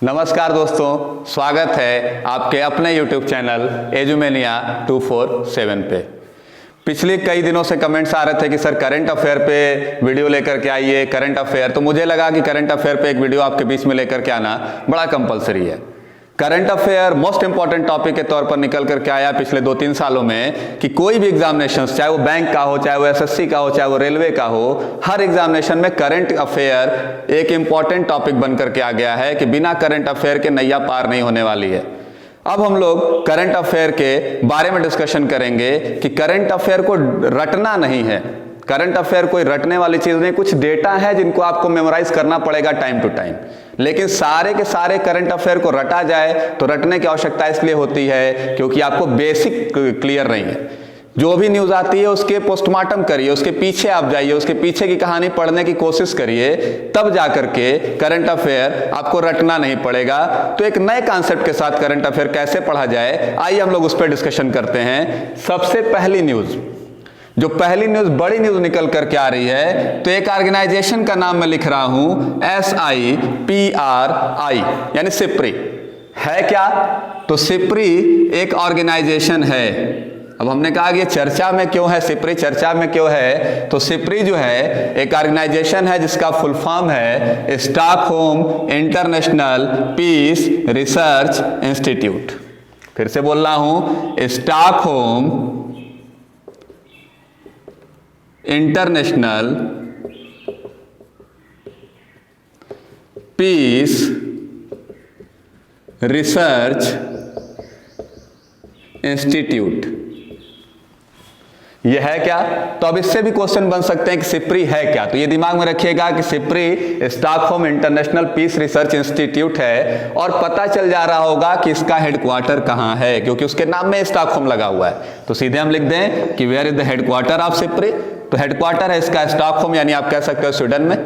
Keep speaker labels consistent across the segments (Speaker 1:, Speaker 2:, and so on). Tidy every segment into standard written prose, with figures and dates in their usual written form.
Speaker 1: नमस्कार दोस्तों, स्वागत है आपके अपने YouTube चैनल एजुमेनिया 247 पे। पिछले कई दिनों से कमेंट्स आ रहे थे कि सर करंट अफेयर पे वीडियो लेकर के आइए, करंट अफेयर। तो मुझे लगा कि करंट अफेयर पे एक वीडियो आपके बीच में लेकर के आना बड़ा कंपलसरी है। Current affair most important topic के तौर पर निकल करके आया पिछले 2-3 सालों में कि कोई भी एग्जामिनेशन, चाहे वो बैंक का हो, चाहे वो एसएससी का हो, चाहे वो रेलवे का हो, हर एग्जामिनेशन में करंट अफेयर एक इंपॉर्टेंट टॉपिक बन करके आ गया है कि बिना करंट अफेयर के नैया पार नहीं होने वाली है। अब हम लोग करंट अफेयर के बारे में डिस्कशन करेंगे कि करंट अफेयर को रटना नहीं है। करंट अफेयर कोई रटने वाली चीज नहीं, कुछ डेटा है जिनको आपको मेमोराइज करना पड़ेगा टाइम टू टाइम। लेकिन सारे के सारे करंट अफेयर को रटा जाए तो रटने की आवश्यकता इसलिए होती है क्योंकि आपको बेसिक क्लियर नहीं है। जो भी न्यूज आती है उसके पोस्टमार्टम करिए, उसके पीछे आप जाइए, उसके पीछे की कहानी पढ़ने की कोशिश करिए, तब जाकर के करंट अफेयर आपको रटना नहीं पड़ेगा। तो एक नए कॉन्सेप्ट के साथ करंट अफेयर कैसे पढ़ा जाए, आइए हम लोग उस पर डिस्कशन करते हैं। सबसे पहली न्यूज, जो पहली न्यूज बड़ी न्यूज निकल करके आ रही है, तो एक ऑर्गेनाइजेशन का नाम मैं लिख रहा हूं SIPRI यानी सिप्री। है क्या? तो सिप्री एक ऑर्गेनाइजेशन है। अब हमने कहा कि ये चर्चा में क्यों है, सिप्री चर्चा में क्यों है? तो सिप्री जो है एक ऑर्गेनाइजेशन है जिसका फुल फॉर्म है Stockholm International Peace Research Institute. फिर से बोल रहा हूं, Stockholm International Peace Research Institute. यह है क्या? तो अब इससे भी क्वेश्चन बन सकते हैं कि सिप्री है क्या। तो ये दिमाग में रखिएगा कि SIPRI Stockholm International Peace Research Institute है, और पता चल जा रहा होगा कि इसका हेडक्वार्टर कहां है, क्योंकि उसके नाम में स्टॉकहोम लगा हुआ है। तो सीधे हम लिख दें कि where is the headquarter of SIPRI. तो हेडक्वार्टर है इसका स्टॉकहोम, यानी आप कह सकते हो स्वीडन में।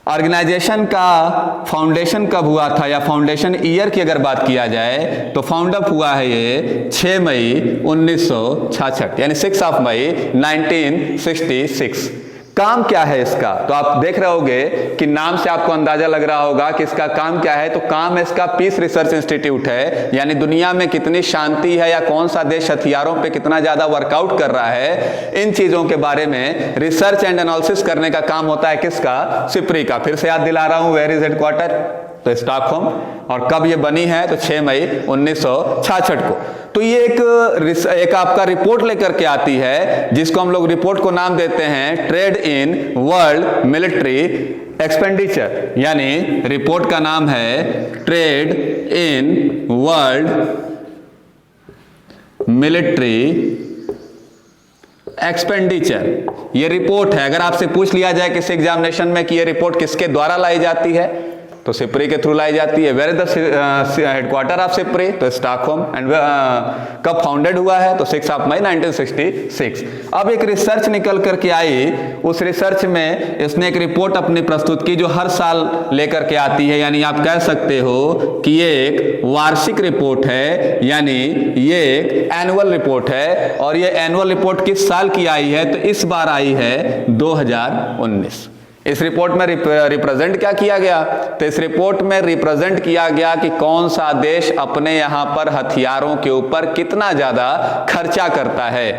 Speaker 1: ऑर्गेनाइजेशन का फाउंडेशन कब हुआ था, या फाउंडेशन ईयर की अगर बात किया जाए तो फाउंड अप हुआ है ये 6 मई 1966 यानी 6 मई 1966। काम क्या है इसका? तो आप देख रहे होगे कि नाम से आपको अंदाजा लग रहा होगा कि इसका काम क्या है। तो काम है इसका पीस रिसर्च इंस्टीट्यूट है, यानी दुनिया में कितनी शांति है या कौन सा देश हथियारों पे कितना ज्यादा वर्कआउट कर रहा है, इन चीजों के बारे में रिसर्च एंड एनालिसिस करने का काम होता है किसका? सिप्री का। फिर से याद दिला रहा हूं, वेयर इज हेडक्वार्टर? तो स्टॉकहोम। और कब ये बनी है? तो 6 मई 1966 को। तो ये एक आपका रिपोर्ट लेकर के आती है, जिसको हम लोग रिपोर्ट को नाम देते हैं trade in world military expenditure, यानी रिपोर्ट का नाम है trade in world military expenditure. ये रिपोर्ट है। अगर आपसे पूछ लिया जाए किसी एग्जामिनेशन में कि ये रिपोर्ट किसके द्वारा लाई जाती है, तो सिप्री के थ्रू लाई जाती है। Where is the headquarter of SIPRI? तो स्टॉकहोम। एंड कब फाउंडेड हुआ है? तो 6 मई 1966। अब एक रिसर्च निकल करके आई, उस रिसर्च में इसने एक रिपोर्ट अपनी प्रस्तुत की जो हर साल लेकर के आती है, यानी आप कह सकते हो कि ये एक वार्षिक रिपोर्ट है, यानी ये एक एनुअल रिपोर्ट है। और ये एनुअल रिपोर्ट किस साल की आई है? तो इस बार आई है 2019। इस रिपोर्ट में रिप्रेजेंट क्या किया गया? तो इस रिपोर्ट में रिप्रेजेंट किया गया कि कौन सा देश अपने यहां पर हथियारों के ऊपर कितना ज्यादा खर्चा करता है,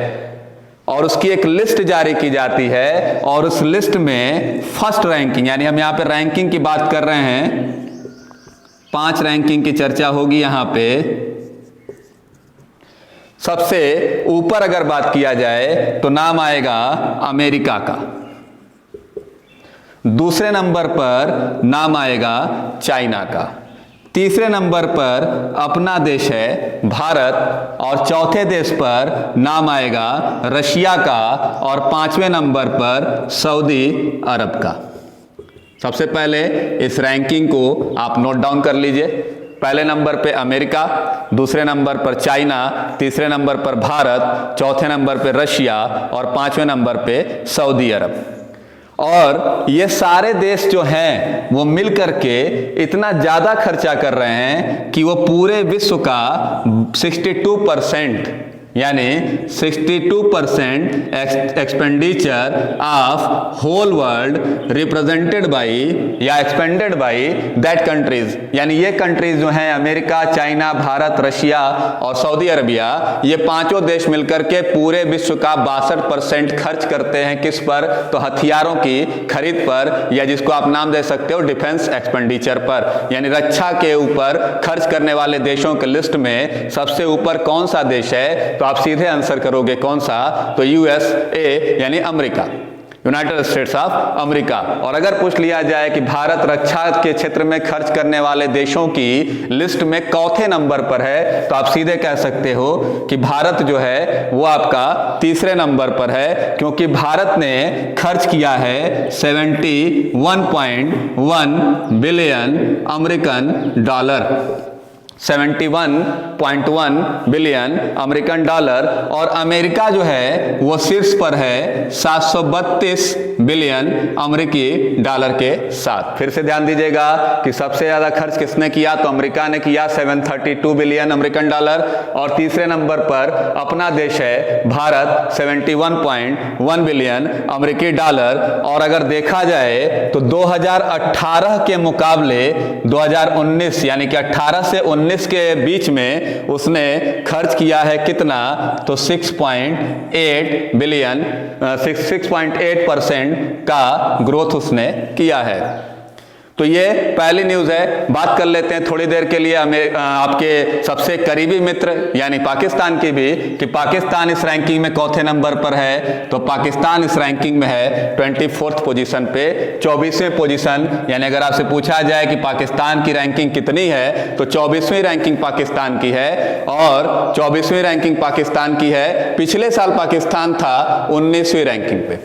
Speaker 1: और उसकी एक लिस्ट जारी की जाती है। और उस लिस्ट में फर्स्ट रैंकिंग, यानी हम यहां पे रैंकिंग की बात कर रहे हैं, 5 रैंकिंग की चर्चा होगी यहां पे। सबसे ऊपर अगर बात किया जाए तो नाम आएगा अमेरिका का। दूसरे नंबर पर नाम आएगा चाइना का। तीसरे नंबर पर अपना देश है भारत, और चौथे देश पर नाम आएगा रशिया का, और 5वें नंबर पर सऊदी अरब का। सबसे पहले इस रैंकिंग को आप नोट डाउन कर लीजिए। पहले नंबर पे अमेरिका, दूसरे नंबर पर चाइना, तीसरे नंबर पर भारत, चौथे नंबर पे रशिया, और 5वें नंबर पे सऊदी अरब। और ये सारे देश जो हैं वो मिलकर के इतना ज्यादा खर्चा कर रहे हैं कि वो पूरे विश्व का 62% यानी 62% expenditure of whole world represented by या एक्सपेंडेड बाई दैट कंट्रीज, यानी ये कंट्रीज जो हैं अमेरिका, चाइना, भारत, रशिया और सऊदी अरबिया, ये पांचों देश मिलकर के पूरे विश्व का 62% खर्च करते हैं किस पर? तो हथियारों की खरीद पर, या जिसको आप नाम दे सकते हो डिफेंस एक्सपेंडिचर पर, यानी रक्षा के ऊपर खर्च करने वाले देशों के लिस्ट में सबसे ऊपर कौन सा देश है? तो आप सीधे आंसर करोगे कौन सा? तो यूएसए यानी America, United states of America. और अगर पूछ लिया जाए कि भारत रक्षा के क्षेत्र में खर्च करने वाले देशों की लिस्ट में चौथे नंबर पर है, तो आप सीधे कह सकते हो कि भारत जो है वो आपका तीसरे नंबर पर है, क्योंकि भारत ने खर्च किया है 71.1 billion American dollar, 71.1 billion American dollar. और अमेरिका जो है वो शीर्ष पर है 732 बिलियन अमेरिकी डॉलर के साथ। फिर से ध्यान दीजिएगा कि सबसे ज्यादा खर्च किसने किया? तो अमेरिका ने किया 732 बिलियन अमेरिकन डॉलर, और तीसरे नंबर पर अपना देश है भारत 71.1 बिलियन अमेरिकी डॉलर। और अगर देखा जाए तो 2018 के मुकाबले 2019 यानी कि 18 से 19 के बीच में उसने खर्च किया है कितना? तो 6.8 बिलियन 6.8% का ग्रोथ उसने किया है। तो ये पहली न्यूज है। बात कर लेते हैं थोड़ी देर के लिए आपके सबसे करीबी मित्र यानी पाकिस्तान की भी, कि पाकिस्तान इस रैंकिंग में चौथे नंबर पर है। तो पाकिस्तान इस रैंकिंग में है 24th पोजीशन पे, 24वीं पोजीशन, यानी अगर आपसे पूछा जाए कि पाकिस्तान की रैंकिंग कितनी है तो 24वीं रैंकिंग पाकिस्तान की है, और 24वीं रैंकिंग पाकिस्तान की है। पिछले साल पाकिस्तान था 19वीं रैंकिंग पे।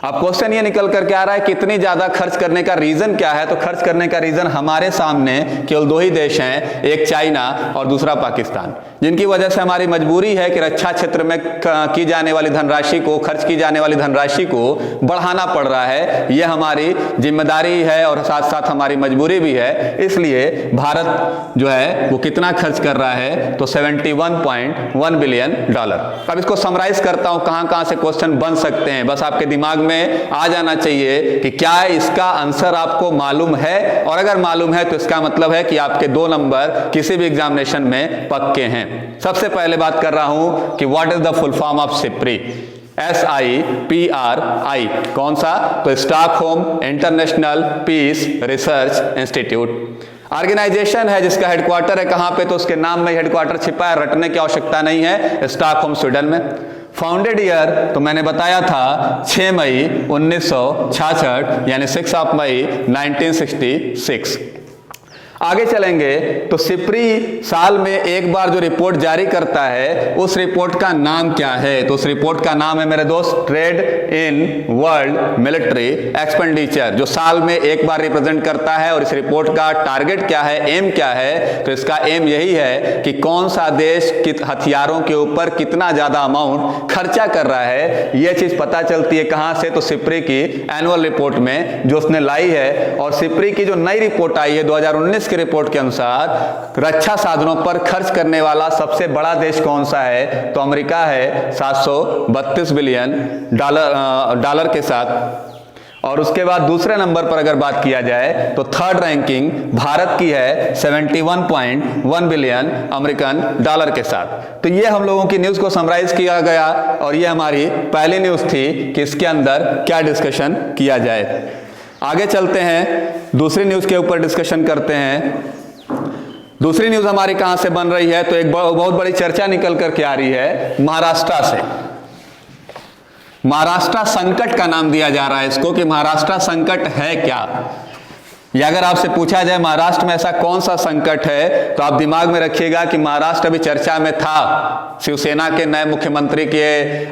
Speaker 1: अब क्वेश्चन ये निकल करके आ रहा है कि इतनी ज्यादा खर्च करने का रीजन क्या है? तो खर्च करने का रीजन हमारे सामने केवल दो ही देश हैं, एक चाइना और दूसरा पाकिस्तान, जिनकी वजह से हमारी मजबूरी है कि रक्षा क्षेत्र में की जाने वाली धनराशि को, खर्च की जाने वाली धनराशि को बढ़ाना पड़ रहा है। ये हमारी जिम्मेदारी है और साथ साथ हमारी मजबूरी भी है। इसलिए भारत जो है वो कितना खर्च कर रहा है? तो 71.1 बिलियन डॉलर। अब इसको समराइज करता हूं, कहां कहां से क्वेश्चन बन सकते हैं, बस आपके दिमाग में आ जाना चाहिए कि क्या इसका आंसर आपको मालूम है, और अगर मालूम है तो इसका मतलब है कि आपके 2 नंबर किसी भी एग्जामिनेशन में पक्के हैं। सबसे पहले बात कर रहा हूं कि what is the full form of SIPRI? SIPRI कौन सा? तो Stockholm International Peace Research Institute organization है जिसका हेडक्वार्टर है कहां पे? तो उसके नाम में हेडक्वार्टर छिपा है, रटने की आवश्यकता नहीं है, स्टॉकहोम स्वीडन में। फाउंडेड ईयर तो मैंने बताया था 6 मई 1966 यानी 6 मई 1966। आगे चलेंगे तो सिप्री साल में एक बार जो रिपोर्ट जारी करता है उस रिपोर्ट का नाम क्या है? तो उस रिपोर्ट का नाम है मेरे दोस्त trade in world military expenditure, जो साल में एक बार रिप्रेजेंट करता है। और इस रिपोर्ट का टारगेट क्या है, एम क्या है? तो इसका एम यही है कि कौन सा देश हथियारों के ऊपर कितना ज्यादा अमाउंट खर्चा कर रहा है। यह चीज पता चलती है कहां से? तो सिप्री की एनुअल रिपोर्ट में जो उसने लाई है। और सिप्री की जो नई रिपोर्ट आई है 2019 की रिपोर्ट के अनुसार रक्षा साधनों पर खर्च करने वाला सबसे बड़ा देश कौन सा है? तो अमेरिका है 732 बिलियन डॉलर के साथ। और उसके बाद दूसरे नंबर पर अगर बात किया जाए तो थर्ड रैंकिंग भारत की है 71.1 बिलियन अमेरिकन डॉलर के साथ। तो ये हम लोगों की न्यूज को समराइज किया गया और ये हमारी पहली न्यूज थी कि इसके अंदर क्या डिस्कशन किया जाए। आगे चलते हैं, दूसरी न्यूज के ऊपर डिस्कशन करते हैं। दूसरी न्यूज हमारी कहां से बन रही है? तो एक बहुत बड़ी चर्चा निकल करके आ रही है महाराष्ट्र से। महाराष्ट्र संकट का नाम दिया जा रहा है इसको, कि महाराष्ट्र संकट है क्या? या अगर आपसे पूछा जाए महाराष्ट्र में ऐसा कौन सा संकट है, तो आप दिमाग में रखिएगा कि महाराष्ट्र अभी चर्चा में था। शिवसेना के नए मुख्यमंत्री के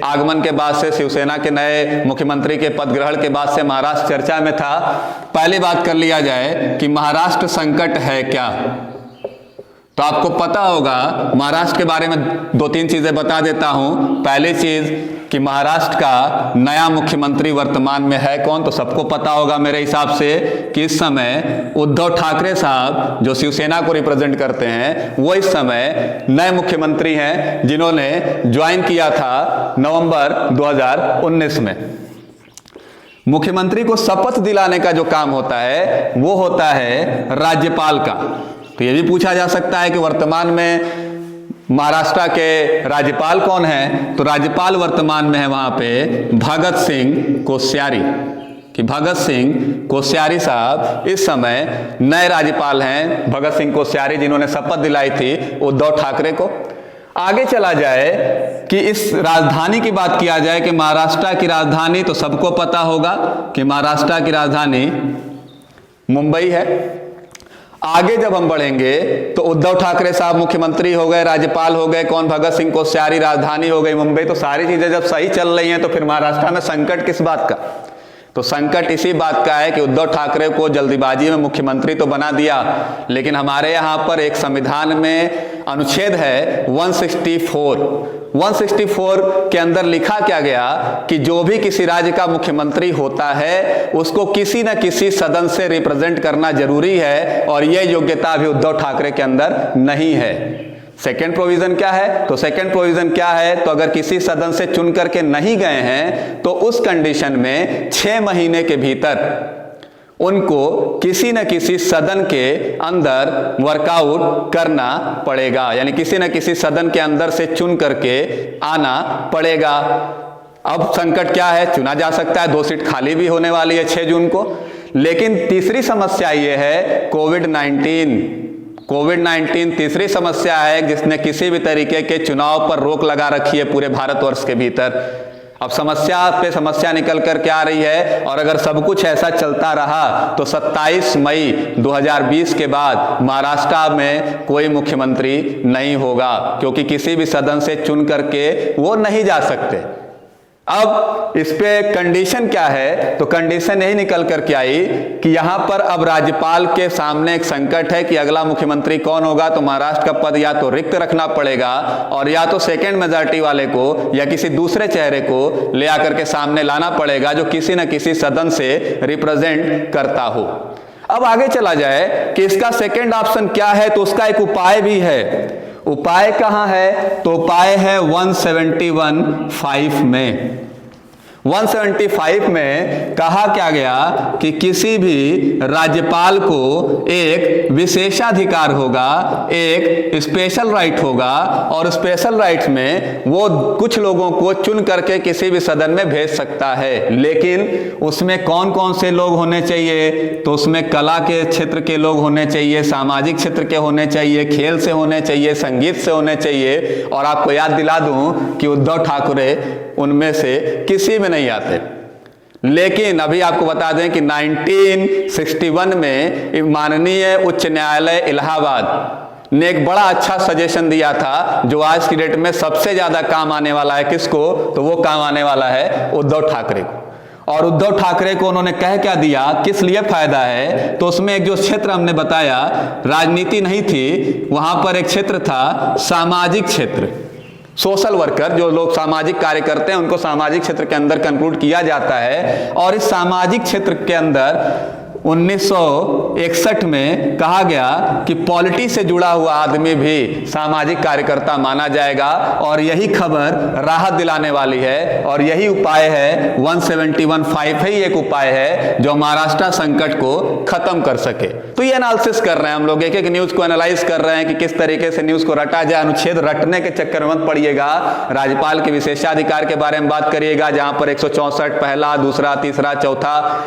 Speaker 1: आगमन के बाद से, शिवसेना के नए मुख्यमंत्री के पद ग्रहण के बाद से महाराष्ट्र चर्चा में था। पहली बात कर लिया जाए कि महाराष्ट्र संकट है क्या। तो आपको पता होगा, महाराष्ट्र के बारे में 2-3 चीजें बता देता हूं। पहली चीज कि महाराष्ट्र का नया मुख्यमंत्री वर्तमान में है कौन, तो सबको पता होगा मेरे हिसाब से कि इस समय उद्धव ठाकरे साहब जो शिवसेना को रिप्रेजेंट करते हैं, वो इस समय नए मुख्यमंत्री हैं जिन्होंने ज्वाइन किया था नवंबर 2019 में। मुख्यमंत्री को शपथ दिलाने का जो काम होता है वो होता है राज्यपाल का। तो ये भी पूछा जा सकता है कि वर्तमान में महाराष्ट्र के राज्यपाल कौन है, तो राज्यपाल वर्तमान में है वहां पे भगत सिंह कोश्यारी, कि भगत सिंह कोश्यारी साहब इस समय नए राज्यपाल हैं। भगत सिंह कोश्यारी जिन्होंने शपथ दिलाई थी उद्धव ठाकरे को। आगे चला जाए कि इस राजधानी की बात किया जाए कि महाराष्ट्र की राजधानी, तो सबको पता होगा कि महाराष्ट्र की राजधानी मुंबई है। आगे जब हम बढ़ेंगे तो उद्धव ठाकरे साहब मुख्यमंत्री हो गए, राज्यपाल हो गए कौन, भगत सिंह कोश्यारी, राजधानी हो गई मुंबई। तो सारी चीजें जब सही चल रही हैं तो फिर महाराष्ट्र में संकट किस बात का, तो संकट इसी बात का है कि उद्धव ठाकरे को जल्दीबाजी में मुख्यमंत्री तो बना दिया, लेकिन हमारे यहाँ पर एक संविधान में अनुच्छेद है 164 के अंदर लिखा क्या गया कि जो भी किसी राज्य का मुख्यमंत्री होता है उसको किसी न किसी सदन से रिप्रेजेंट करना जरूरी है, और यह योग्यता अभी उद्धव ठाकरे के अंदर नहीं है। सेकेंड प्रोविजन क्या है, तो सेकेंड प्रोविजन क्या है, तो अगर किसी सदन से चुन करके नहीं गए हैं तो उस कंडीशन में 6 महीने के भीतर उनको किसी न किसी सदन के अंदर वर्कआउट करना पड़ेगा, यानी किसी न किसी सदन के अंदर से चुन करके आना पड़ेगा। अब संकट क्या है, चुना जा सकता है, 2 सीट खाली भी होने वाली है 6 जून को। लेकिन तीसरी समस्या ये है कोविड-19 तीसरी समस्या है जिसने किसी भी तरीके के चुनाव पर रोक लगा रखी है पूरे भारतवर्ष के भीतर। अब समस्या पे समस्या निकल कर के आ रही है, और अगर सब कुछ ऐसा चलता रहा तो 27 मई 2020 के बाद महाराष्ट्र में कोई मुख्यमंत्री नहीं होगा, क्योंकि किसी भी सदन से चुन करके वो नहीं जा सकते। अब इस पे कंडीशन क्या है, तो कंडीशन यही निकल करके आई कि यहां पर अब राज्यपाल के सामने एक संकट है कि अगला मुख्यमंत्री कौन होगा। तो महाराष्ट्र का पद या तो रिक्त रखना पड़ेगा, और या तो सेकेंड मेजॉरिटी वाले को या किसी दूसरे चेहरे को ले आकर के सामने लाना पड़ेगा जो किसी न किसी सदन से रिप्रेजेंट करता हो। अब आगे चला जाए कि इसका सेकेंड ऑप्शन क्या है, तो उसका एक उपाय भी है। उपाय कहां है, तो उपाय है 171(5) में। 175 में कहा क्या गया कि किसी भी राज्यपाल को एक विशेषाधिकार होगा, एक स्पेशल राइट होगा, और स्पेशल राइट्स में वो कुछ लोगों को चुन करके किसी भी सदन में भेज सकता है। लेकिन उसमें कौन कौन से लोग होने चाहिए, तो उसमें कला के क्षेत्र के लोग होने चाहिए, सामाजिक क्षेत्र के होने चाहिए, खेल से होने चाहिए, संगीत से होने चाहिए। और आपको याद दिला दूं कि उद्धव ठाकरे उनमें से किसी में नहीं आते। लेकिन अभी आपको बता दें कि 1961 में माननीय उच्च न्यायालय इलाहाबाद ने एक बड़ा अच्छा सजेशन दिया था जो आज की डेट में सबसे ज्यादा काम आने वाला है। किसको, तो वो काम आने वाला है उद्धव ठाकरे को। और उद्धव ठाकरे को उन्होंने कह क्या दिया, किस लिए फायदा है, तो उसमें एक जो क्षेत्र हमने बताया राजनीति नहीं थी, वहां पर एक क्षेत्र था सामाजिक क्षेत्र। सोशल वर्कर, जो लोग सामाजिक कार्य करते हैं उनको सामाजिक क्षेत्र के अंदर कंक्लूड किया जाता है। और इस सामाजिक क्षेत्र के अंदर 1961 में कहा गया कि पॉलिटी से जुड़ा हुआ आदमी भी सामाजिक कार्यकर्ता माना जाएगा। और यही खबर राहत दिलाने वाली है, और यही उपाय है 171(5) ही एक उपाय है जो महाराष्ट्र संकट को खत्म कर सके। तो ये एनालिसिस कर रहे हैं हम लोग, एक एक न्यूज को एनालाइज कर रहे हैं कि किस तरीके से न्यूज को रटा जाए। अनुच्छेद रटने के चक्कर में मत पड़िएगा, राज्यपाल के विशेषाधिकार के बारे में बात करिएगा, जहां पर 164 पहला, दूसरा, तीसरा, चौथा,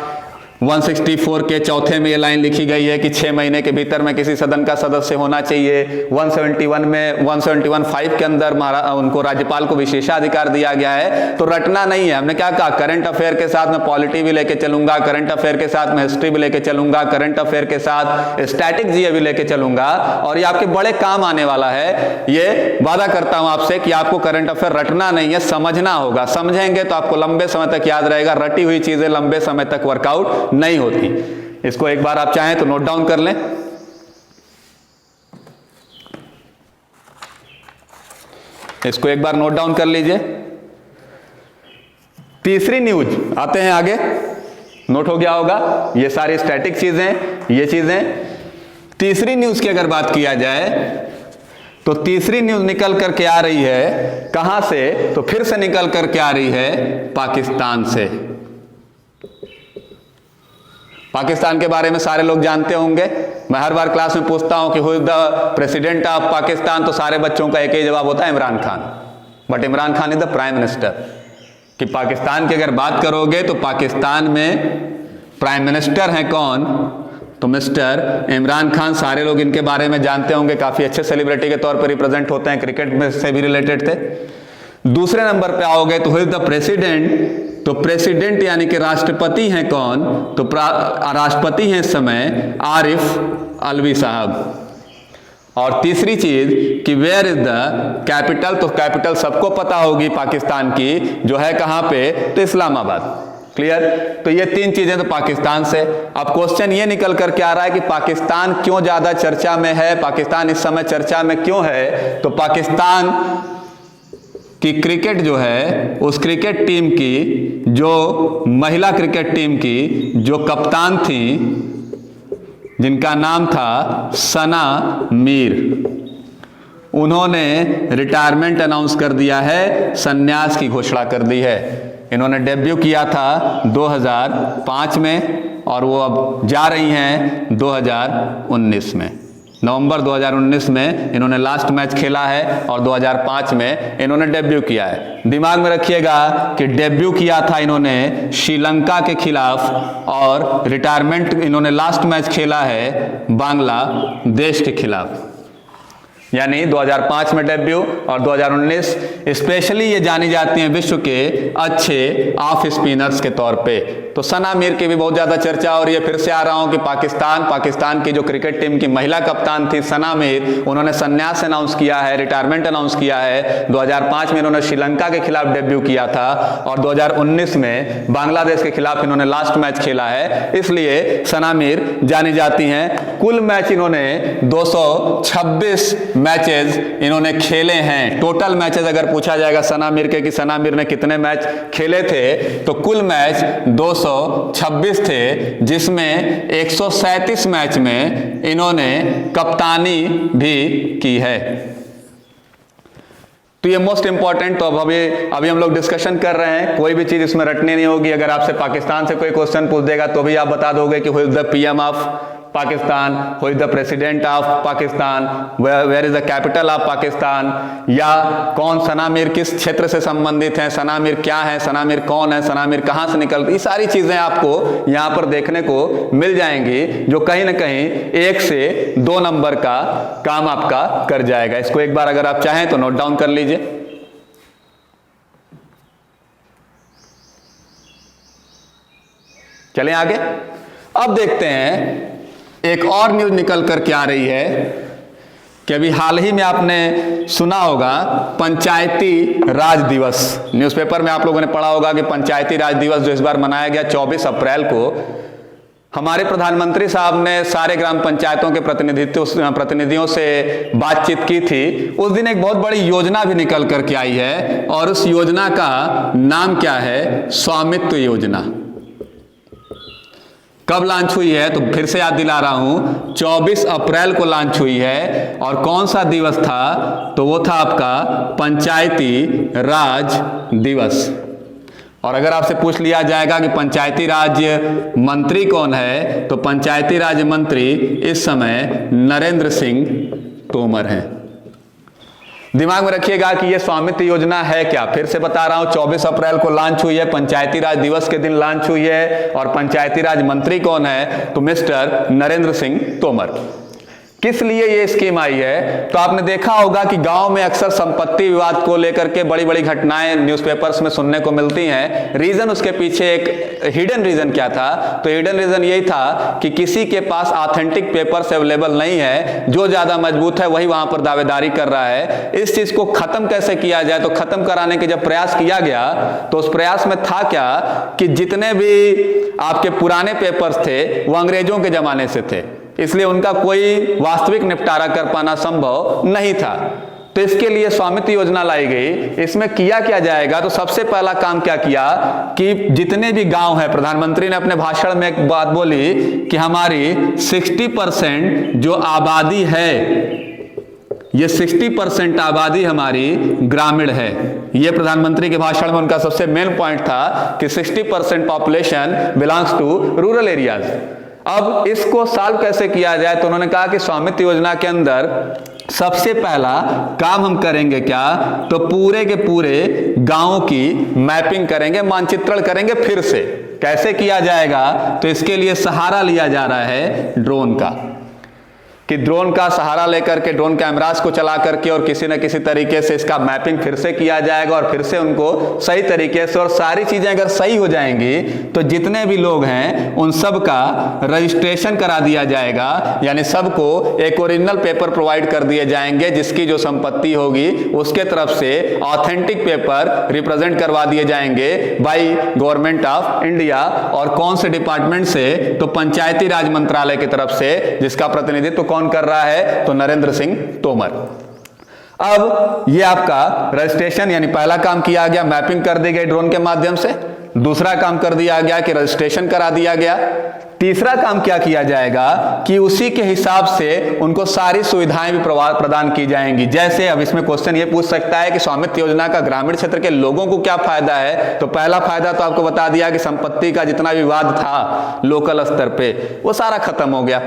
Speaker 1: 164 के चौथे में ये लाइन लिखी गई है कि 6 महीने के भीतर में किसी सदन का सदस्य होना चाहिए। 171 में 171(5) के अंदर उनको राज्यपाल को विशेषाधिकार दिया गया है। तो रटना नहीं है। हमने क्या कहा, करंट अफेयर के साथ में पॉलिटी भी लेके चलूंगा, करंट अफेयर के साथ में हिस्ट्री भी लेके चलूंगा, करंट अफेयर के साथ स्टैटिक जीए भी लेके चलूंगा, और ये आपके बड़े काम आने वाला है। ये वादा करता हूं आपसे कि आपको करंट अफेयर रटना नहीं है, समझना होगा। समझेंगे तो आपको लंबे समय तक याद रहेगा। रटी हुई चीजें लंबे समय तक वर्कआउट नहीं होती। इसको एक बार आप चाहें तो नोट डाउन कर लें। इसको एक बार नोट डाउन कर लीजिए। तीसरी न्यूज आते हैं आगे, नोट हो गया होगा ये सारी स्टैटिक चीजें, ये चीजें। तीसरी न्यूज की अगर बात किया जाए तो तीसरी न्यूज निकल करके आ रही है कहां से, तो फिर से निकल करके आ रही है पाकिस्तान से। पाकिस्तान के बारे में सारे लोग जानते होंगे, मैं हर बार क्लास में पूछता हूं कि who is the president of Pakistan, तो सारे बच्चों का एक ही जवाब होता है Imran Khan. But Imran Khan is the prime minister. कि पाकिस्तान की अगर बात करोगे तो पाकिस्तान में प्राइम मिनिस्टर हैं कौन, तो मिस्टर इमरान खान। सारे लोग इनके बारे में जानते होंगे, काफी अच्छे सेलिब्रिटी के तौर पर रिप्रेजेंट होते हैं, क्रिकेट में से भी रिलेटेड थे। दूसरे नंबर पे आओगे तो हु इज द प्रेसिडेंट, तो प्रेसिडेंट यानी कि राष्ट्रपति हैं कौन, तो राष्ट्रपति हैं इस समय आरिफ अलवी साहब। और तीसरी चीज कि वेयर इज द कैपिटल, तो कैपिटल सबको पता होगी पाकिस्तान की, जो है कहां पे, तो इस्लामाबाद। क्लियर। तो ये तीन चीजें तो पाकिस्तान से। अब क्वेश्चन ये निकल करके आ रहा है कि पाकिस्तान क्यों ज्यादा चर्चा में है, पाकिस्तान इस समय चर्चा में क्यों है, तो पाकिस्तान कि क्रिकेट जो है, उस क्रिकेट टीम की, जो महिला क्रिकेट टीम की जो कप्तान थी, जिनका नाम था सना मीर, उन्होंने रिटायरमेंट अनाउंस कर दिया है, संन्यास की घोषणा कर दी है। इन्होंने डेब्यू किया था 2005 में और वो अब जा रही हैं 2019 में। नवंबर 2019 में इन्होंने लास्ट मैच खेला है और 2005 में इन्होंने डेब्यू किया है। दिमाग में रखिएगा कि डेब्यू किया था इन्होंने श्रीलंका के खिलाफ और रिटायरमेंट इन्होंने लास्ट मैच खेला है बांग्लादेश के खिलाफ। यानी 2005 में डेब्यू और 2019। स्पेशली ये जानी जाती हैं विश्व के अच्छे ऑफ स्पिनर्स के तौर पे। तो सना मीर की भी बहुत ज्यादा चर्चा हो रही है। फिर से आ रहा हूं कि पाकिस्तान की जो क्रिकेट टीम की महिला कप्तान थी सना मीर, उन्होंने संन्यास अनाउंस किया है, रिटायरमेंट अनाउंस किया है। 2005 में इन्होंने श्रीलंका के खिलाफ डेब्यू किया था और 2019 में बांग्लादेश के खिलाफ इन्होंने लास्ट मैच खेला है, इसलिए सना मीर जानी जाती हैं। कुल मैच इन्होंने 226 मैचेस इन्होंने खेले हैं। टोटल मैचेस अगर पूछा जाएगा सना मीर के कि सना मीर ने कितने मैच खेले थे, तो कुल मैच 226 थे, जिसमें 137 मैच में इन्होंने कप्तानी भी की है। तो ये मोस्ट इंपॉर्टेंट। तो अब अभी हम लोग डिस्कशन कर रहे हैं, कोई भी चीज इसमें रटनी नहीं होगी। अगर आपसे पाकिस्तान से कोई क्वेश्चन पूछ देगा तो भी आप बता दोगे कि who is the PM of Pakistan, who is the president of Pakistan, where is the capital of Pakistan, या कौन सना मीर किस क्षेत्र से संबंधित हैं, सना मीर क्या है, सना मीर कौन है, सना मीर कहां से निकलती, ये सारी चीजें आपको यहां पर देखने को मिल जाएंगी, जो कहीं ना कहीं 1 से 2 नंबर का काम आपका कर जाएगा। इसको एक बार अगर आप चाहें तो नोट डाउन कर लीजिए। चलें आगे। अब देखते हैं एक और न्यूज निकल करके आ रही है कि अभी हाल ही में आपने सुना होगा पंचायती राज दिवस। न्यूज़पेपर में आप लोगों ने पढ़ा होगा कि पंचायती राज दिवस जो इस बार मनाया गया 24 अप्रैल को, हमारे प्रधानमंत्री साहब ने सारे ग्राम पंचायतों के प्रतिनिधियों से बातचीत की थी। उस दिन एक बहुत बड़ी योजना भी निकल करके आई है और उस योजना का नाम क्या है, स्वामित्व योजना। कब लॉन्च हुई है, तो फिर से याद दिला रहा हूं, 24 अप्रैल को लॉन्च हुई है। और कौन सा दिवस था, तो वो था आपका पंचायती राज दिवस। और अगर आपसे पूछ लिया जाएगा कि पंचायती राज मंत्री कौन है, तो पंचायती राज मंत्री इस समय नरेंद्र सिंह तोमर हैं। दिमाग में रखिएगा कि यह स्वामित्व योजना है क्या। फिर से बता रहा हूं, 24 अप्रैल को लॉन्च हुई है, पंचायती राज दिवस के दिन लॉन्च हुई है। और पंचायती राज मंत्री कौन है, तो मिस्टर नरेंद्र सिंह तोमर। किस लिए ये स्कीम आई है, तो आपने देखा होगा कि गांव में अक्सर संपत्ति विवाद को लेकर के बड़ी बड़ी घटनाएं न्यूज़पेपर्स में सुनने को मिलती हैं। रीजन उसके पीछे एक हिडन रीजन क्या था, तो हिडन रीजन यही था कि किसी के पास ऑथेंटिक पेपर्स अवेलेबल नहीं है, जो ज्यादा मजबूत है वही वहां पर दावेदारी कर रहा है। इस चीज को खत्म कैसे किया जाए, तो खत्म कराने के जब प्रयास किया गया तो उस प्रयास में था क्या कि जितने भी आपके पुराने पेपर्स थे वो अंग्रेजों के जमाने से थे, इसलिए उनका कोई वास्तविक निपटारा कर पाना संभव नहीं था। तो इसके लिए स्वामित्व योजना लाई गई। इसमें किया क्या जाएगा, तो सबसे पहला काम क्या किया कि जितने भी गांव हैं, प्रधानमंत्री ने अपने भाषण में एक बात बोली कि हमारी 60% जो आबादी है, ये 60% आबादी हमारी ग्रामीण है। ये प्रधानमंत्री के भाषण में उनका सबसे मेन पॉइंट था कि 60% population belongs to rural areas. अब इसको सॉल्व कैसे किया जाए, तो उन्होंने कहा कि स्वामित्व योजना के अंदर सबसे पहला काम हम करेंगे क्या, तो पूरे के पूरे गांवों की मैपिंग करेंगे, मानचित्रण करेंगे। फिर से कैसे किया जाएगा, तो इसके लिए सहारा लिया जा रहा है ड्रोन का, कि ड्रोन का सहारा लेकर के, ड्रोन कैमरास को चला करके और किसी न किसी तरीके से इसका मैपिंग फिर से किया जाएगा और फिर से उनको सही तरीके से, और सारी चीजें अगर सही हो जाएंगी तो जितने भी लोग हैं उन सब का रजिस्ट्रेशन करा दिया जाएगा, यानी सबको एक ओरिजिनल पेपर प्रोवाइड कर दिए जाएंगे, जिसकी जो संपत्ति होगी उसके तरफ से ऑथेंटिक पेपर रिप्रेजेंट करवा दिए जाएंगे बाई गवर्नमेंट ऑफ इंडिया। और कौन से डिपार्टमेंट से, तो पंचायती राज मंत्रालय की तरफ से, जिसका प्रतिनिधित्व कौन कर रहा है, तो नरेंद्र सिंह तोमर। अब ये आपका रजिस्ट्रेशन, यानी पहला काम किया गया, मैपिंग कर दी गई ड्रोन के माध्यम से। दूसरा काम कर दिया गया कि रजिस्ट्रेशन करा दिया गया। तीसरा काम क्या किया जाएगा कि उसी के हिसाब से उनको सारी सुविधाएं भी प्रदान की जाएंगी। जैसे अब इसमें क्वेश्चन ये पूछ सकता है कि स्वामित्व योजना का ग्रामीण क्षेत्र के लोगों को क्या फायदा है, तो पहला फायदा तो आपको बता दिया कि संपत्ति का जितना विवाद था लोकल स्तर पे, वो सारा खत्म हो गया।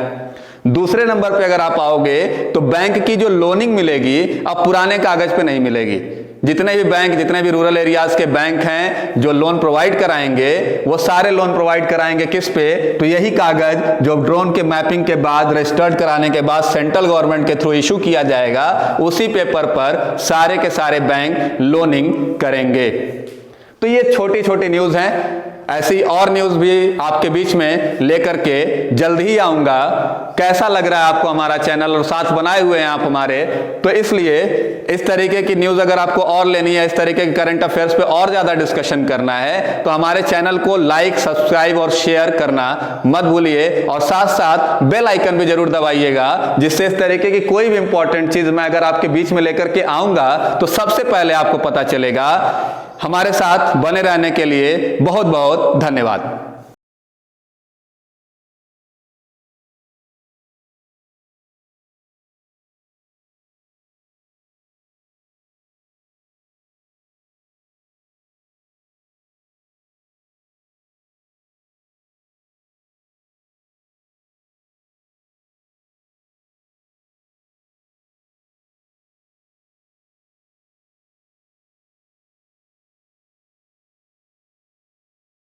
Speaker 1: दूसरे नंबर पे अगर आप आओगे तो बैंक की जो लोनिंग मिलेगी अब पुराने कागज पे नहीं मिलेगी। जितने भी बैंक, जितने भी रूरल एरियाज के बैंक हैं जो लोन प्रोवाइड कराएंगे, वो सारे लोन प्रोवाइड कराएंगे किस पे, तो यही कागज जो ड्रोन के मैपिंग के बाद, रजिस्टर्ड कराने के बाद सेंट्रल गवर्नमेंट के थ्रू इशू किया जाएगा, उसी पेपर पर सारे के सारे बैंक लोनिंग करेंगे। तो ये छोटी छोटी न्यूज हैं। ऐसी और न्यूज भी आपके बीच में लेकर के जल्द ही आऊंगा। कैसा लग रहा है आपको हमारा चैनल, और साथ बनाए हुए हैं आप हमारे, तो इसलिए इस तरीके की न्यूज अगर आपको और लेनी है, इस तरीके के करंट अफेयर्स पे और ज्यादा डिस्कशन करना है, तो हमारे चैनल को लाइक, सब्सक्राइब और शेयर करना मत भूलिए, और साथ साथ बेल आइकन भी जरूर दबाइएगा, जिससे इस तरीके की कोई भी इंपॉर्टेंट चीज मैं अगर आपके बीच में लेकर के आऊंगा तो सबसे पहले आपको पता चलेगा। हमारे साथ बने रहने के लिए बहुत बहुत धन्यवाद।